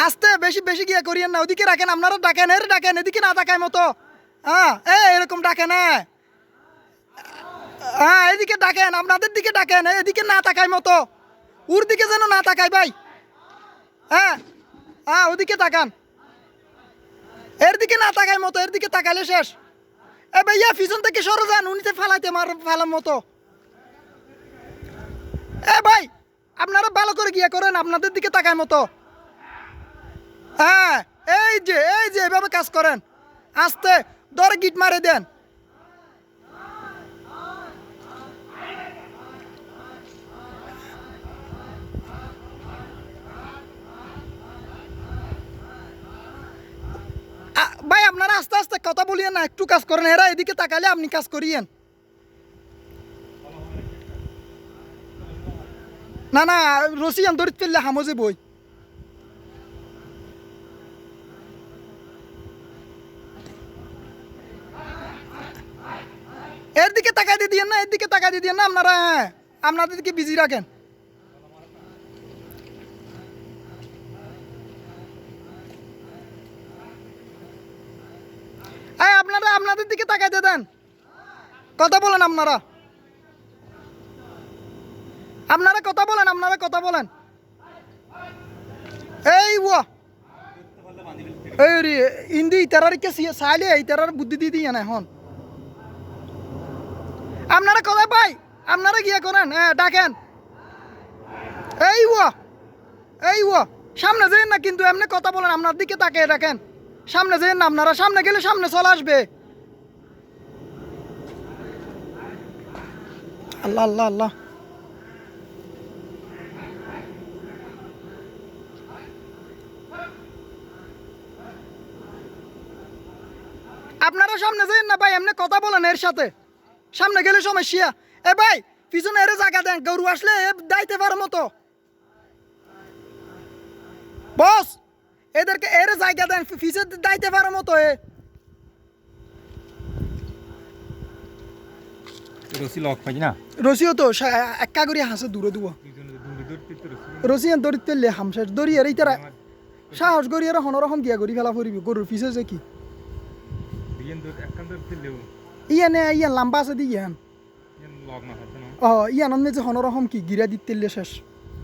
আস্তে বেশি বেশি গিয়ে করিয়েন না, ওদিকে রাখেন, আপনারা ডাকেন, এর ডাকেন, এদিকে না তাকায় মতো। হ্যাঁ এরকম ডাকেন, হ্যাঁ এদিকে ডাকেন, আপনাদের দিকে ডাকেন, এদিকে না তাকায় মতো, ওর দিকে যেন না তাকায় ভাই। হ্যাঁ হ্যাঁ ওদিকে তাকান, এর দিকে না তাকায় মতো, এর দিকে তাকালে শেষ। ভাইয়া পিছন থেকে সরে যান, উনিতে ফালাইতে ফালার মতো। ভাই আপনারা ভালো করে গিয়ে করেন, আপনাদের দিকে তাকায় মতো। হ্যাঁ এই যে এভাবে কাজ করেন, আস্তে ধরে গিট মারে দেন। ভাই আপনারা আস্তে আস্তে কথা বলিয়েন না, একটু কাজ করেন, এরা এদিকে তাকালে আপনি কাজ করিয়েন। না না রসিয়ান ধরিত ফেললে হামজে বই। এর দিকে তাকাই দিয়ে দিয়েন না, এর দিকে তাকাই দিয়ে দিয়েন না আপনারা। হ্যাঁ আপনাদের দিকে বিজি রাখেন। আপনারা আপনাদের দিকে তাকাইতে দেন, কথা বলেন আপনারা, আপনারা কথা বলেন, আপনারা কথা বলেন। এই ওয়া এই রে ইন্দি ইতারারকে চাইলে ইতারার বুদ্ধি দিয়ে দিয়ে না এখন। আপনারা কথা পাই, আপনারা গিয়ে করেন, হ্যাঁ ডাকেন। এই ওয়া সামনে যেন না, কিন্তু এমনি কথা বলেন, আপনার দিকে তাকিয়ে রাখেন, সামনে যেন না, আপনারা সামনে গেলে সামনে চলে আসবে। আল্লাহ আল্লাহ আল্লাহ। আপনারা সামনে যেন না ভাই, এমনি কথা বলেন এর সাথে, সামনে গেলে সমস্যা। ভাই পিছনে এর জায়গা দেন, গরু আসলে দাইতে পারে মতো। বস এদেরকে এর জায়গা দেন, পিছে দাইতে পারে মতো। রসি লক পাই না, রসিও তো একা করি হাসে দূরে দিব, রসিয়ান দড়ি তেললে হামসার দড়ি আর ইতারা সাহস করি আর হনরকম গিয়া করি ফেলা ফুরিবি গরুর পিছে যে কি ইয়ান লাম্বা আছে দি ইয়ান। ইয়ান যে হনরকম কি গিরা দিতে শেষ।